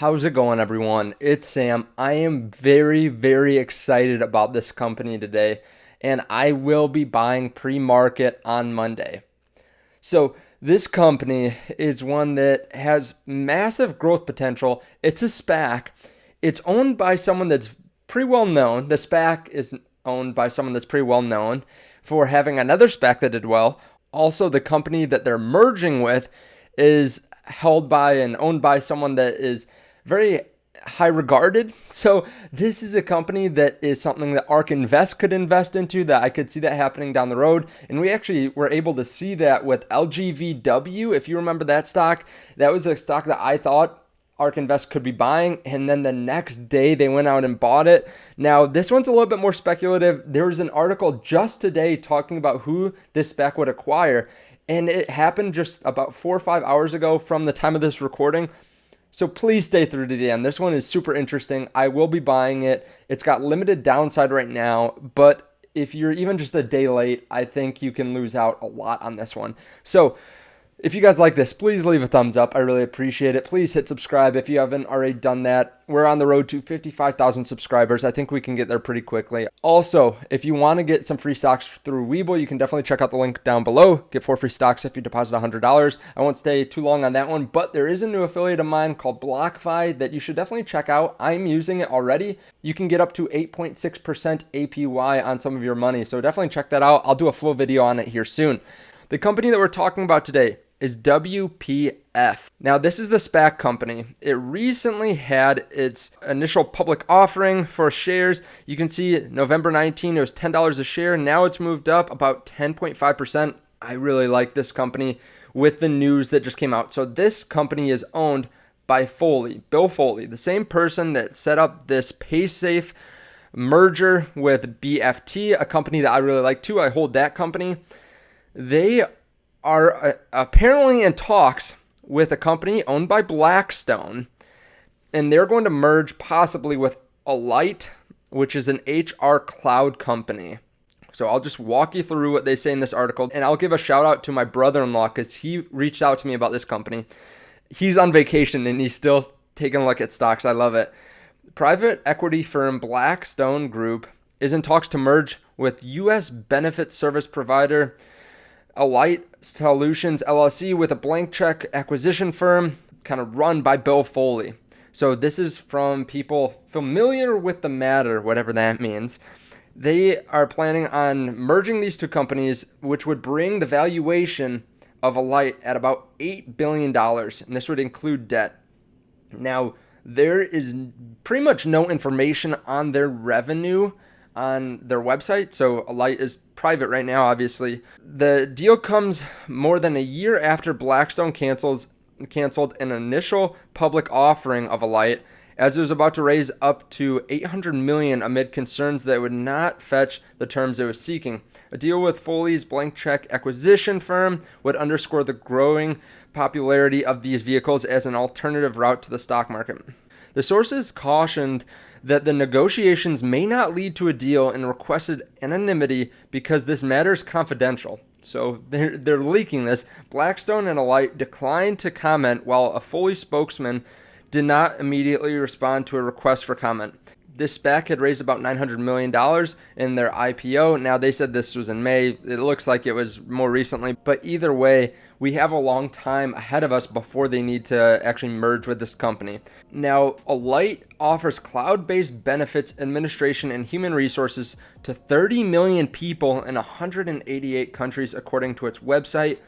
How's it going, everyone? It's Sam. I am very, very excited about this company today, and I will be buying pre-market on Monday. So this company is one that has massive growth potential. It's a SPAC. It's owned by someone that's pretty well known. The SPAC is owned by someone that's pretty well known for having another SPAC that did well. Also, the company that they're merging with is held by and owned by someone that is very high regarded. So this is a company that is something that ARK Invest could invest into, that I could see that happening down the road. And we actually were able to see that with LGVW. If you remember that stock, that was a stock that I thought ARK Invest could be buying, and then the next day they went out and bought it. Now, this one's a little bit more speculative. There was an article just today talking about who this SPAC would acquire, and it happened just about 4 or 5 hours ago from the time of this recording. So please stay through to the end. This one is super interesting. I will be buying it. It's got limited downside right now, but if you're even just a day late, I think you can lose out a lot on this one. So if you guys like this, please leave a thumbs up. I really appreciate it. Please hit subscribe if you haven't already done that. We're on the road to 55,000 subscribers. I think we can get there pretty quickly. Also, if you want to get some free stocks through WeBull, you can definitely check out the link down below. Get 4 free stocks if you deposit $100. I won't stay too long on that one, but there is a new affiliate of mine called BlockFi that you should definitely check out. I'm using it already. You can get up to 8.6% APY on some of your money, so definitely check that out. I'll do a full video on it here soon. The company that we're talking about today is Wpf. Now, this is the SPAC company. It recently had its initial public offering for shares. You can see November 19, it was $10 a share. Now it's moved up about 10.5%. I really like this company with the news that just came out. So this company is owned by Bill Foley, the same person that set up this PaySafe merger with BFT, a company that I really like too. I hold that company. They are apparently in talks with a company owned by Blackstone, and they're going to merge possibly with Alight, which is an HR cloud company. So I'll just walk you through what they say in this article, and I'll give a shout out to my brother-in-law because he reached out to me about this company. He's on vacation and he's still taking a look at stocks. I love it. Private equity firm Blackstone Group is in talks to merge with U.S. benefit service provider Alight Solutions LLC with a blank check acquisition firm kind of run by Bill Foley. So this is from people familiar with the matter, whatever that means. They are planning on merging these two companies, which would bring the valuation of Alight at about $8 billion, and this would include debt. Now, there is pretty much no information on their revenue on their website, so Alight is private right now, obviously. The deal comes more than a year after Blackstone canceled an initial public offering of Alight, as it was about to raise up to $800 million amid concerns that it would not fetch the terms it was seeking. A deal with Foley's blank check acquisition firm would underscore the growing popularity of these vehicles as an alternative route to the stock market. The sources cautioned that the negotiations may not lead to a deal and requested anonymity because this matter is confidential. So they're leaking this. Blackstone and Alight declined to comment, while a Foley spokesman did not immediately respond to a request for comment. This SPAC had raised about $900 million in their IPO. Now, they said this was in May. It looks like it was more recently. But either way, we have a long time ahead of us before they need to actually merge with this company. Now, Alight offers cloud-based benefits administration and human resources to 30 million people in 188 countries, according to its website.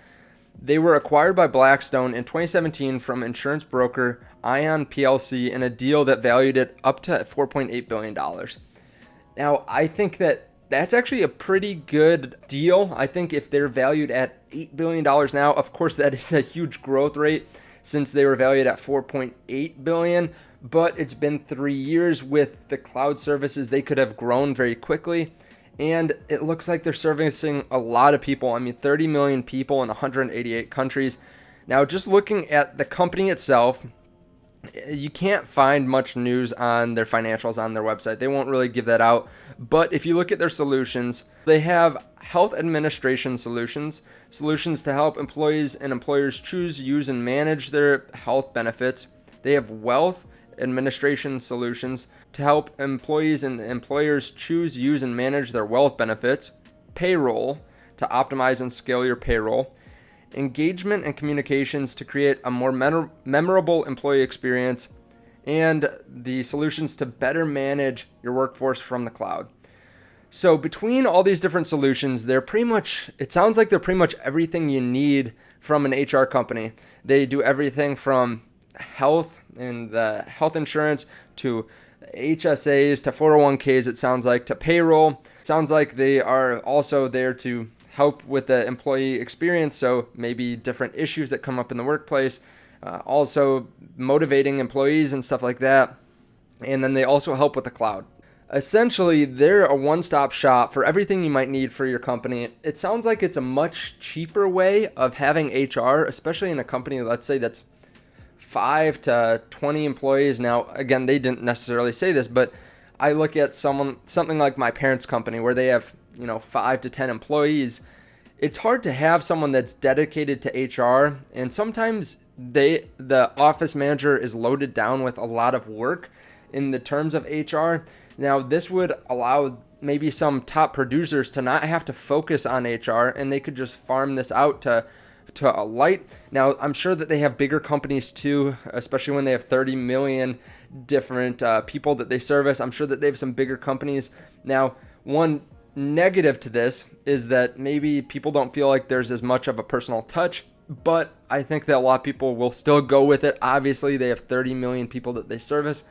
They were acquired by Blackstone in 2017 from insurance broker Ion PLC in a deal that valued it up to $4.8 billion. Now, I think that that's actually a pretty good deal. I think if they're valued at $8 billion now, of course, that is a huge growth rate since they were valued at $4.8 billion, but it's been 3 years with the cloud services. They could have grown very quickly. And it looks like they're servicing a lot of people. I mean, 30 million people in 188 countries. Now, just looking at the company itself, you can't find much news on their financials on their website. They won't really give that out. But if you look at their solutions, they have health administration solutions to help employees and employers choose, use, and manage their health benefits. They have wealth administration solutions to help employees and employers choose, use, and manage their wealth benefits, payroll to optimize and scale your payroll, engagement and communications to create a more memorable employee experience, and the solutions to better manage your workforce from the cloud. So between all these different solutions, it sounds like they're pretty much everything you need from an HR company. They do everything from health and the health insurance to HSAs to 401ks, it sounds like, to payroll. It sounds like they are also there to help with the employee experience, so maybe different issues that come up in the workplace, also motivating employees and stuff like that. And then they also help with the cloud. Essentially, they're a one-stop shop for everything you might need for your company. It sounds like it's a much cheaper way of having HR, especially in a company, let's say, that's 5 to 20 employees. Now, again, they didn't necessarily say this, but I look at something like my parents' company where they have 5 to 10 employees. It's hard to have someone that's dedicated to HR, and sometimes the office manager is loaded down with a lot of work in the terms of HR. Now, this would allow maybe some top producers to not have to focus on HR, and they could just farm this out to Alight. Now, I'm sure that they have bigger companies too, especially when they have 30 million different people that they service. I'm sure that they have some bigger companies. Now, one negative to this is that maybe people don't feel like there's as much of a personal touch, but I think that a lot of people will still go with it. Obviously, they have 30 million people that they service.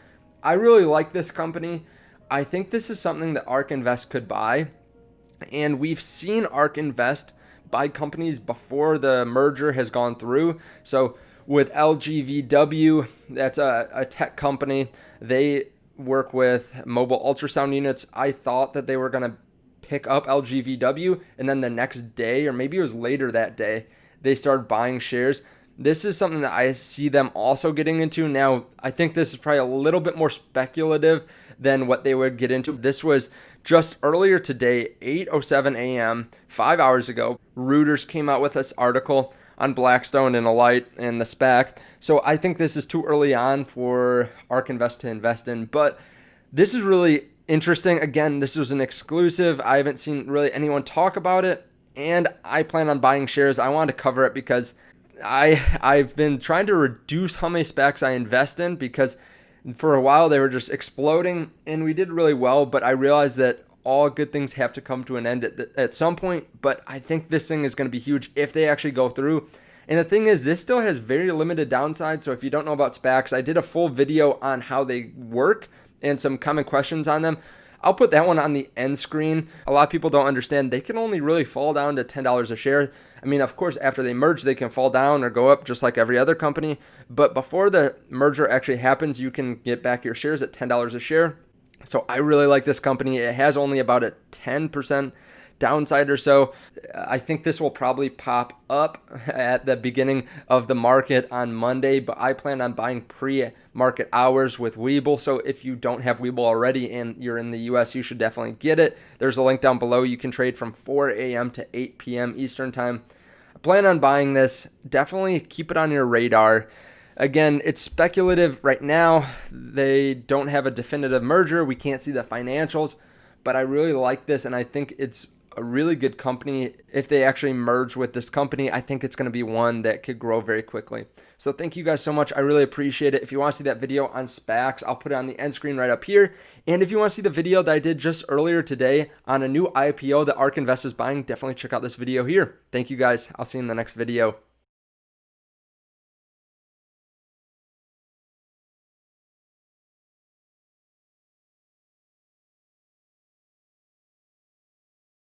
I really like this company. I think this is something that ARK Invest could buy, and we've seen ARK Invest buy companies before the merger has gone through. So with LGVW, that's a tech company. They work with mobile ultrasound units. I thought that they were going to pick up LGVW, and then the next day, or maybe it was later that day, they started buying shares. This is something that I see them also getting into. Now, I think this is probably a little bit more speculative than what they would get into. This was just earlier today, 8:07 a.m., 5 hours ago. Reuters came out with this article on Blackstone and Alight and the SPAC. So I think this is too early on for ARK Invest to invest in, but this is really interesting. Again, this was an exclusive. I haven't seen really anyone talk about it, and I plan on buying shares. I wanted to cover it because I've been trying to reduce how many SPACs I invest in, because for a while they were just exploding and we did really well, but I realized that all good things have to come to an end at some point. But I think this thing is going to be huge if they actually go through. And the thing is, this still has very limited downside. So if you don't know about SPACs, I did a full video on how they work and some common questions on them. I'll put that one on the end screen. A lot of people don't understand they can only really fall down to $10 a share. I mean, of course, after they merge, they can fall down or go up just like every other company. But before the merger actually happens, you can get back your shares at $10 a share. So I really like this company. It has only about a 10% downside or so. I think this will probably pop up at the beginning of the market on Monday, but I plan on buying pre-market hours with WeBull. So if you don't have WeBull already and you're in the US, you should definitely get it. There's a link down below. You can trade from 4 a.m. to 8 p.m. Eastern time. I plan on buying this. Definitely keep it on your radar. Again, it's speculative right now. They don't have a definitive merger. We can't see the financials, but I really like this, and I think it's a really good company. If they actually merge with this company, I think it's going to be one that could grow very quickly. So thank you guys so much. I really appreciate it. If you want to see that video on SPACs, I'll put it on the end screen right up here. And if you want to see the video that I did just earlier today on a new IPO that ARK Invest is buying, definitely check out this video here. Thank you guys. I'll see you in the next video.